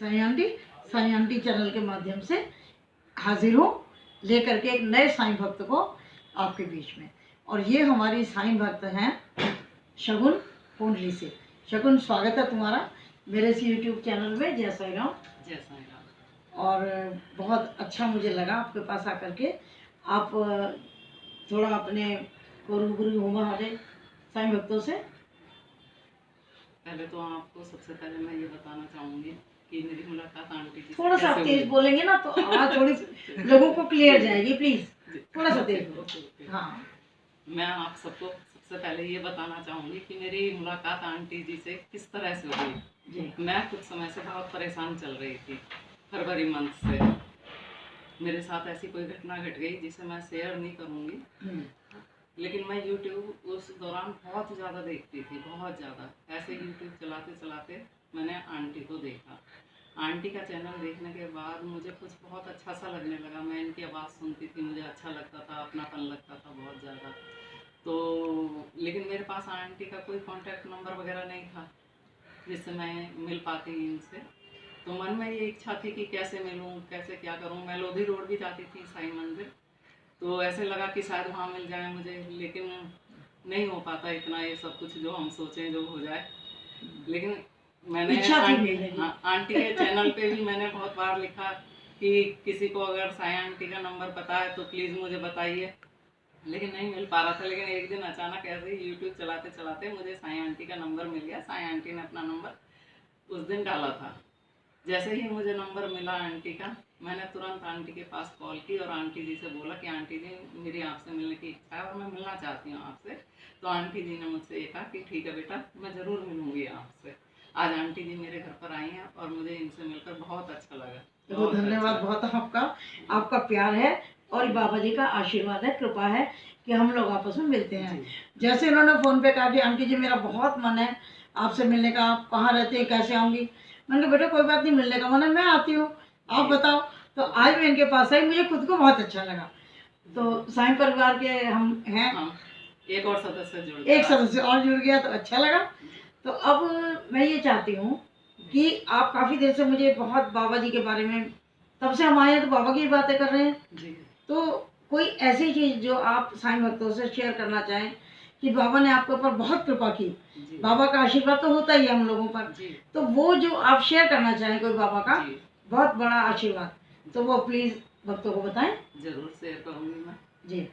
Sai aunty channel के माध्यम से हाजिर हूँ लेकर के एक नए साईं भक्त को आपके बीच में। और ये हमारी साईं भक्त हैं शगुन कुंडली से। शगुन, स्वागत है तुम्हारा मेरे इस यूट्यूब चैनल में। जय साईं राम। जय साईं राम। और बहुत अच्छा मुझे लगा आपके पास आकर के। आप थोड़ा अपने को रूबरू हो हमारे साईं भक्तों से। पहले तो आपको सबसे पहले मैं ये बताना चाहूँगी कि मेरी मुलाकात आंटी जी से थोड़ा सा तेज बोलेंगे ना तो आवाज़ थोड़ी लोगों को क्लियर जाएगी, प्लीज थोड़ा सा तेज बोलो। हाँ, मैं आप सबको सबसे पहले ये बताना चाहूँगी कि मेरी मुलाकात आंटी जी से किस तरह से हुई। मैं कुछ समय से बहुत परेशान चल रही थी। फरवरी मंथ से मेरे साथ ऐसी कोई घटना घट गई जिसे मैं शेयर नहीं करूँगी, लेकिन मैं YouTube उस दौरान बहुत ज़्यादा देखती थी, बहुत ज़्यादा। ऐसे YouTube चलाते चलाते मैंने आंटी को देखा। आंटी का चैनल देखने के बाद मुझे कुछ बहुत अच्छा सा लगने लगा। मैं इनकी आवाज़ सुनती थी, मुझे अच्छा लगता था, अपनापन लगता था बहुत ज़्यादा। तो लेकिन मेरे पास आंटी का कोई कॉन्टैक्ट नंबर वगैरह नहीं था जिससे मैं मिल पाती इनसे। तो मन में ये इच्छा थी कि कैसे मिलूँ, कैसे क्या करूँ। मैं लोधी रोड भी जाती थी साईं मंदिर, तो ऐसे लगा कि शायद वहाँ मिल जाए मुझे, लेकिन नहीं हो पाता इतना ये सब कुछ जो हम सोचें जो हो जाए। लेकिन मैंने आंटी के चैनल पे भी मैंने बहुत बार लिखा कि किसी को अगर साईं आंटी का नंबर पता है तो प्लीज़ मुझे बताइए, लेकिन नहीं मिल पा रहा था। लेकिन एक दिन अचानक ऐसे ही यूट्यूब चलाते चलाते मुझे साईं आंटी का नंबर मिल गया। साईं आंटी ने अपना नंबर उस दिन डाला था। जैसे ही मुझे नंबर मिला आंटी का, मैंने तुरंत आंटी के पास कॉल की और आंटी जी से बोला कि आंटी जी, मेरी आपसे मिलने की इच्छा है और मैं मिलना चाहती हूँ आपसे। तो आंटी जी ने मुझसे ये कहा कि ठीक है बेटा, मैं ज़रूर मिलूँगी आपसे। आज आंटी जी मेरे घर पर आई हैं और मुझे इनसे मिलकर बहुत अच्छा लगा। तो धन्यवाद बहुत आपका प्यार है और बाबा जी का आशीर्वाद है, कृपा है कि हम लोग आपस में मिलते हैं। जैसे इन्होंने फ़ोन पे कहा कि आंटी जी मेरा बहुत मन है आपसे मिलने का, आप कहाँ रहते हैं, कैसे आऊँगी। मैंने कहा बेटा कोई बात नहीं, मिलने का मन है, मैं आती हूँ, आप बताओ। तो आज मैं इनके पास आई, मुझे खुद को बहुत अच्छा लगा। तो साईं परिवार के हम हैं। एक और सदस्य जुड़ गया, एक सदस्य और जुड़ गया तो अच्छा लगा। तो अब मैं ये चाहती हूँ कि आप काफ़ी देर से मुझे बहुत बाबा जी के बारे में, तब से हम आए हैं तो बाबा की बातें कर रहे हैं जी। तो कोई ऐसी चीज़ जो आप साईं भक्तों से शेयर करना चाहें कि बाबा ने आपके ऊपर बहुत कृपा की। बाबा का आशीर्वाद तो होता ही है हम लोगों पर, तो वो जो आप शेयर करना चाहें कोई बाबा का बहुत बड़ा आशीर्वाद, तो वो प्लीज़ भक्तों को बताएं। जरूर शेयर करूँगी मैं जी।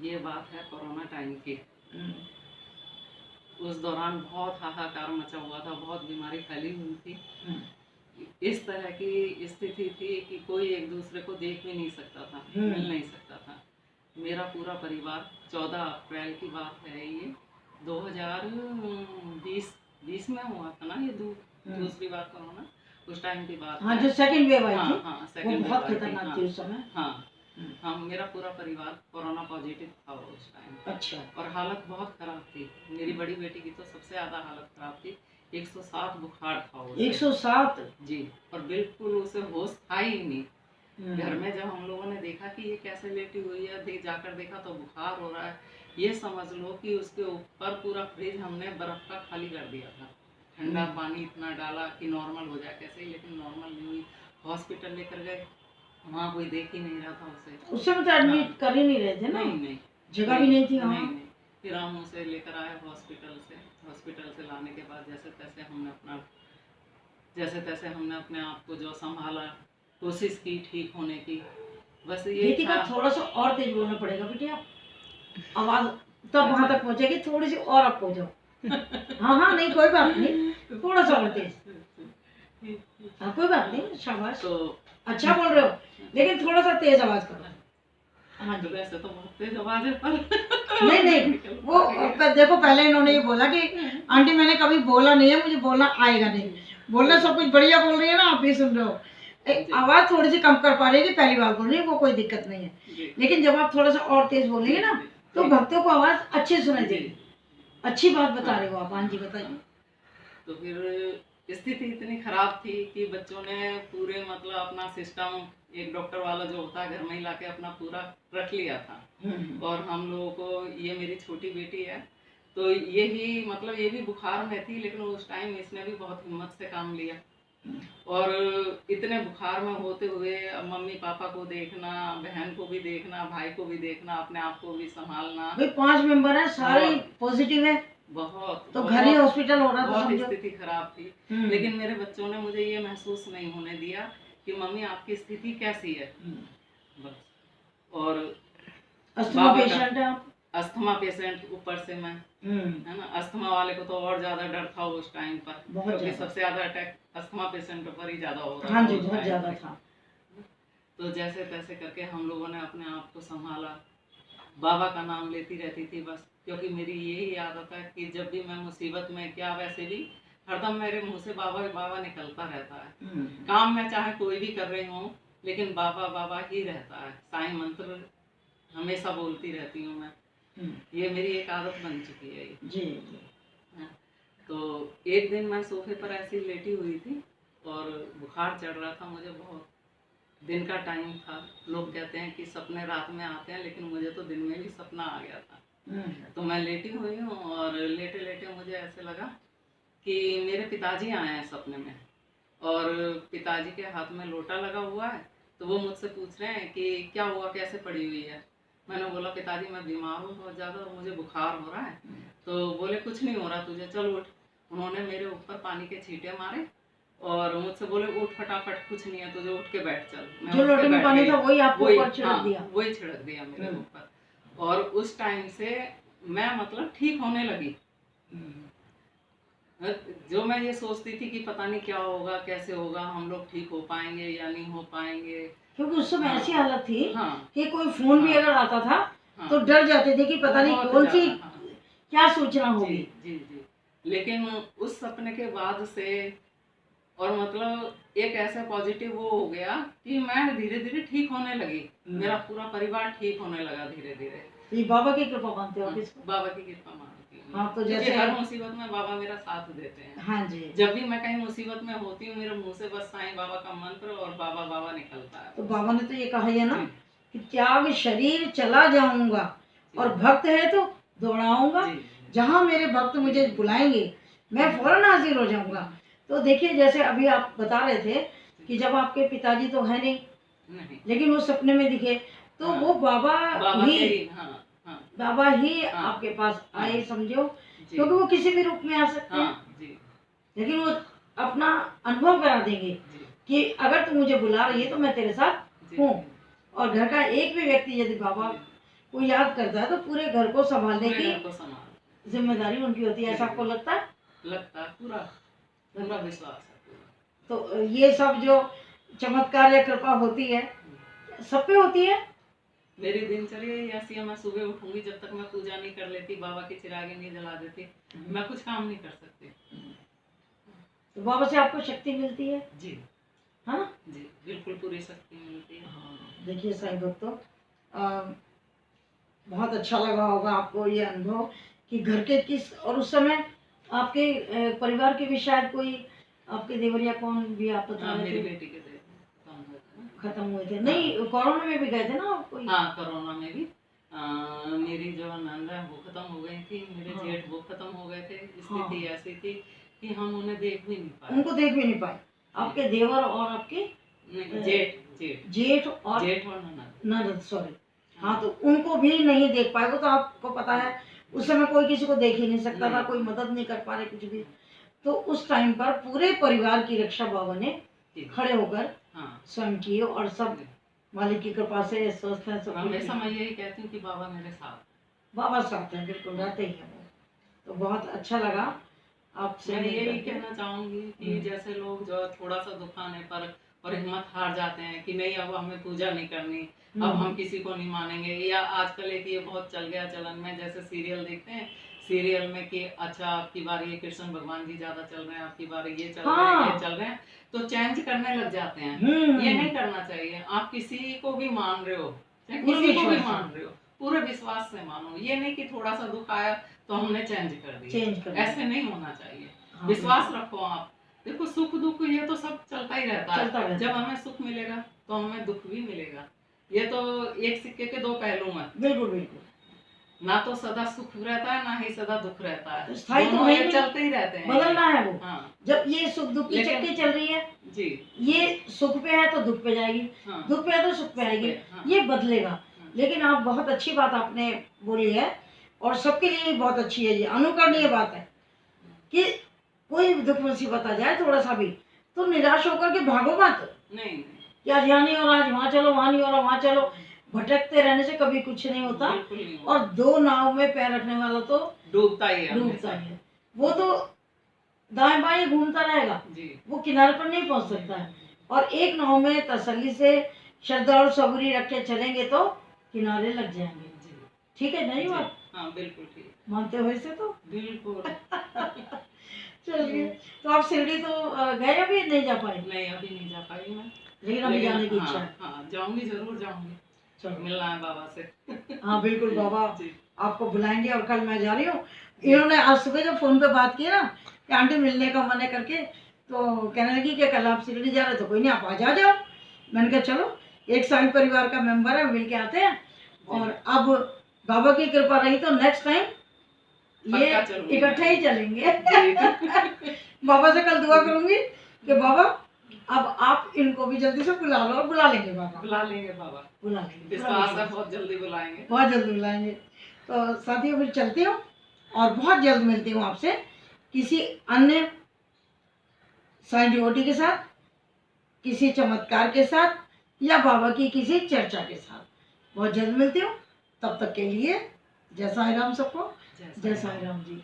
ये बात है कोरोना टाइम की। उस दौरान बहुत हाहाकार मचा हुआ था, बहुत बीमारी फैली हुई थी। इस तरह की स्थिति थी कि कोई एक दूसरे को देख भी नहीं सकता था, मिल नहीं सकता था। मेरा पूरा परिवार, 14 अप्रैल की बात है ये, 2020 में हुआ था ना ये दूसरी बार कोरोना, उस टाइम की बात। हाँ, जो सेकंड वेव आई थी। हाँ, सेकंड बहुत खतरनाक थी उस समय। हाँ, मेरा पूरा परिवार कोरोना पॉजिटिव था उस टाइम। अच्छा। और हालत बहुत खराब थी। मेरी बड़ी बेटी की तो सबसे ज़्यादा हालत खराब थी। 107 बुखार था उसे। 107 जी। और बिल्कुल उसे होश था ही नहीं। घर में जब हम लोगों ने देखा कि ये कैसे लेटी हुई है, जाकर देखा तो बुखार हो रहा है। ये समझ लो कि उसके ऊपर पूरा फ्रिज हमने बर्फ का खाली कर दिया था। ठंडा पानी इतना डाला कि नॉर्मल हो जाए कैसे, लेकिन नॉर्मल नहीं हुई। हॉस्पिटल लेकर गए, वहाँ कोई देख ही नहीं रहा था उसे। उस समय तो एडमिट कर ही नहीं रहे थे ना। नहीं, जगह भी नहीं थी वहाँ। नहीं। फिर हम उसे लेकर आए हॉस्पिटल से लाने के बाद जैसे तैसे हमने अपने आप को जो संभाला, कोशिश की ठीक होने की। बस ये था। थोड़ा सा और तेज बोलना पड़ेगा बेटी, आप आवाज़ तब वहाँ तक पहुँचेगी, थोड़ी सी और आप पहुँचो। हाँ, नहीं कोई बात नहीं, थोड़ा सा और तेज। हाँ, कोई बात नहीं, शाबाश। तो अच्छा बोल रहे हो, लेकिन थोड़ा सा तेज आवाज करो। हाँ जी। वैसे तो बहुत तेज आवाज है पर नहीं वो देखो, पहले इन्होंने ये बोला कि आंटी मैंने कभी बोला नहीं है, मुझे बोलना आएगा नहीं। बोलना सब कुछ बढ़िया बोल रही है ना, आप भी सुन रहे हो। आवाज थोड़ी सी कम कर पा रही है, पहली बार बोल रही है, वो कोई दिक्कत नहीं है। लेकिन जब आप थोड़ा सा और तेज बोलेंगे ना तो भक्तों को आवाज अच्छी सुनाई देगी। अच्छी बात बता रहे हो आप। हाँ जी, बताइए। तो फिर स्थिति इतनी खराब थी कि बच्चों ने पूरे मतलब अपना सिस्टम, एक डॉक्टर वाला जो होता है घर में ही लाके अपना पूरा रख लिया था। और हम लोगों को, ये मेरी छोटी बेटी है तो ये भी मतलब ये भी बुखार में थी, लेकिन उस टाइम इसने भी बहुत हिम्मत से काम लिया और इतने बुखार में होते हुए अब मम्मी पापा को देखना, बहन को भी देखना, भाई को भी देखना, अपने आप को भी संभालना। भाई 5 मेंबर है, सारे पॉजिटिव है, बहुत तो घर ही हॉस्पिटल हो रहा था, बहुत समझो। स्थिति खराब थी। लेकिन मेरे बच्चों ने मुझे ये महसूस नहीं होने दिया कि मम्मी आपकी स्थिति कैसी है, बस। और अस्थमा पेशेंट है आप? अस्थमा पेशेंट ऊपर से मैं, है ना। अस्थमा वाले को तो और ज्यादा डर था उस टाइम पर, क्योंकि सबसे ज्यादा अटैक अस्थमा पेशेंट पर ही ज्यादा हो रहा था। हाँ जी, बहुत ज्यादा था। तो जैसे तैसे करके हम लोगों ने अपने आप को संभाला। बाबा का नाम लेती रहती थी बस, क्योंकि मेरी यही आदत है कि जब भी मैं मुसीबत में, क्या वैसे भी हरदम मेरे मुंह से बाबा बाबा निकलता रहता है। काम में चाहे कोई भी कर रही हूँ, लेकिन बाबा बाबा ही रहता है। साईं मंत्र हमेशा बोलती रहती हूँ मैं। ये मेरी एक आदत बन चुकी है ये। जी। तो एक दिन मैं सोफे पर ऐसी लेटी हुई थी और बुखार चढ़ रहा था मुझे बहुत। दिन का टाइम था। लोग कहते हैं कि सपने रात में आते हैं, लेकिन मुझे तो दिन में भी सपना आ गया था। तो मैं लेटी हुई हूँ और लेटे लेटे मुझे ऐसे लगा कि मेरे पिताजी आए हैं सपने में, और पिताजी के हाथ में लोटा लगा हुआ है। तो वो मुझसे पूछ रहे हैं कि क्या हुआ, कैसे पड़ी हुई है। मैंने बोला पिताजी मैं बीमार हूँ बहुत ज़्यादा और मुझे बुखार हो रहा है। तो बोले कुछ नहीं हो रहा तुझे, चल उठ। उन्होंने मेरे ऊपर पानी के छींटे मारे और मुझसे बोले उठ फटाफट, कुछ नहीं है तुझे, उठ के बैठ चल। जो लोटे में पानी था वही आपको ऊपर छिड़क दिया? वही छिड़क दिया मेरे ऊपर। और उस टाइम से मैं मतलब ठीक होने लगी। जो मैं ये सोचती थी कि पता नहीं क्या होगा, कैसे होगा, हम लोग ठीक हो पाएंगे या नहीं हो पाएंगे, क्योंकि उस समय ऐसी हालत थी कि कोई फोन भी अगर आता था तो डर जाते थे कि पता नहीं कौन सी क्या सूचना होगी। जी जी। लेकिन उस सपने के बाद से और मतलब एक ऐसा पॉजिटिव वो हो गया कि मैं धीरे धीरे ठीक होने लगी। मेरा पूरा परिवार ठीक होने लगा धीरे धीरे। ये बाबा की कृपा मानते हो आप इसको? बाबा की कृपा मानती हूँ। हाँ, तो जैसे हर मुसीबत में बाबा मेरा साथ देते हैं। हाँ जी। जब भी मैं कहीं मुसीबत में होती हूँ, मेरे मुंह से बस साईं बाबा का मंत्र और बाबा बाबा निकलता है। तो बाबा ने तो ये कहा है ना कि त्याग शरीर चला जाऊंगा और भक्त है तो दौड़ाऊंगा, जहाँ मेरे भक्त मुझे बुलाएंगे मैं फौरन हाजिर हो जाऊंगा। तो देखिए जैसे अभी आप बता रहे थे कि जब आपके पिताजी तो है नहीं, लेकिन वो सपने में दिखे, तो वो बाबा ही बाबा ही आपके पास आए, समझो, क्योंकि वो किसी भी रूप में आ सकते हैं, लेकिन वो अपना अनुभव करा देंगे कि अगर तू मुझे बुला रही है तो मैं तेरे साथ हूँ। और घर का एक भी व्यक्ति यदि बाबा को याद करता है तो पूरे घर को संभालने की जिम्मेदारी उनकी होती है। ऐसा आपको लगता है? लगता है, पूरा विश्वास है। तो ये सब जो चमत्कार या कृपा होती है सब पे होती है। मेरी दिनचर्या ऐसी है, मैं सुबह उठूंगी, जब तक मैं पूजा नहीं कर लेती, बाबा की चिरागे नहीं जला देती, मैं कुछ काम नहीं कर सकती। तो बाबा से आपको शक्ति मिलती है? जी हाँ जी, बिल्कुल पूरी शक्ति मिलती है। हाँ। देखिए साईं भक्तों, बहुत अच्छा लगा होगा आपको ये अनुभव कि घर के किस, और उस समय आपके परिवार के भी शायद कोई आपके देवर या कौन भी आप बता रहे थे? मेरी बेटी के खत्म हुए थे। नहीं, कोरोना में भी गए थे ना कोई? हाँ, कोरोना में भी मेरी जो नंद है वो खत्म हो गई थी, मेरे जेठ वो खत्म हो गए थे। स्थिति ऐसी थी कि हम उन्हें देख भी नहीं पाए। उनको देख भी नहीं पाए। आपके देवर और आपके जेठ और ननद, सॉरी, हाँ, तो उनको भी नहीं देख पाए। वो तो आपको पता है उस समय कोई किसी को देख ही नहीं सकता था, कोई मदद नहीं कर पा रहे कुछ भी। तो उस टाइम पर पूरे परिवार की रक्षा बाबा ने खड़े होकर स्वयं की, और सब मालिक की कृपा से स्वस्थ है सब। हमेशा मैं यही कहती हूँ कि बाबा मेरे साथ, बाबा साथ हैं, बिल्कुल रहते ही हैं। तो बहुत अच्छा लगा आपसे। मैं यही कहना चाहूंगी कि जैसे लोग जो थोड़ा सा दुख आने पर और हिम्मत हार जाते हैं कि नहीं अब हमें पूजा नहीं करनी, अब हम किसी को नहीं मानेंगे, या आजकल एक ये बहुत चल गया चलन में, जैसे सीरियल देखते हैं, सीरियल में कि अच्छा आपकी बार ये कृष्ण भगवान जी ज्यादा चल रहे हैं, आपकी बार ये चल रहे हैं, ये चल रहे हैं, तो चेंज करने लग जाते हैं। ये नहीं करना चाहिए। आप किसी को भी मान रहे हो, किसी को भी मान रहे हो, पूरे विश्वास से मानो। ये नहीं कि थोड़ा सा दुख आया तो हमने चेंज कर दिया, ऐसे नहीं होना चाहिए। विश्वास रखो आप। देखो सुख दुख ये तो सब चलता ही रहता है। जब हमें सुख मिलेगा तो हमें दुख भी मिलेगा। ये तो एक सिक्के के दो पहलू हैं। बिल्कुल बिल्कुल। ना तो सदा सुख रहता है ना ही सदा दुख रहता है, स्थायी तो दोनों है एक नहीं, चलते ही रहते हैं। बदलना है वो। हाँ जब ये सुख दुख की लेकिन- चक्की चल रही है जी, ये सुख पे है तो दुख पे जाएगी, हाँ दुख पे है तो सुख पे आएगी, हाँ, ये बदलेगा। हाँ। लेकिन आप बहुत अच्छी बात आपने बोली है और सबके लिए बहुत अच्छी है, ये अनुकरणीय बात है कि कोई भी दुख मुसीबत आ जाए थोड़ा सा भी तो निराश होकर के भागो मत नहीं कि आज यहाँ नहीं हो रहा, आज वहाँ चलो, वहाँ नहीं हो रहा, वहाँ चलो। भटकते रहने से कभी कुछ नहीं होता, बिल्कुल नहीं होता। और दो नाव में पैर रखने वाला तो डूबता ही है डूबता हमेशा। ही है। वो तो दाएं बाएं घूमता रहेगा, जी वो किनारे पर नहीं पहुंच सकता है। और एक नाव में तसल्ली से श्रद्धा और सबूरी रख के चलेंगे तो किनारे लग जाएंगे। जी ठीक है नहीं जी, बात? हाँ बिल्कुल ठीक, मानते हो इसे तो? बिल्कुल। चलिए, तो आप शिरडी तो गए, अभी नहीं जा पाए? नहीं अभी नहीं जा पाई मैं, लेकिन अभी जाने की इच्छा हाँ, है। हाँ जाऊंगी, जरूर जाऊंगी, चलो, मिलना है बाबा से। हाँ बिल्कुल, बाबा जी आपको बुलाएंगे। और कल मैं जा रही हूँ, इन्होंने आज सुबह जब फोन पे बात की ना कि आंटी मिलने का मन है करके, तो कहने लगी कि कल आप शिरडी जा रहे तो कोई नहीं, आप आ जाओ। मैंने कहा चलो, एक साई परिवार का मेंबर है, मिल के आते हैं। और अब बाबा की कृपा रही तो नेक्स्ट टाइम ये पक्का चलूंगी इकट्ठे ही चलेंगे। जी। बाबा से कल दुआ करूंगी कि बाबा अब आप इनको भी जल्दी से बुला लो, और बुला लेंगे बाबा, बुला लेंगे बाबा, बुला लेंगे, विश्वास है बहुत जल्दी बुलाएंगे। बहुत जल्दी बुलाएंगे। तो साथियों फिर चलती हूँ और बहुत जल्द मिलती हूँ आपसे किसी अन्य साईं डिवोटी के साथ, किसी चमत्कार के साथ, या बाबा की किसी चर्चा के साथ। बहुत जल्द मिलती हूँ, तब तक के लिए जय साईं राम सबको। जय साईं राम जी।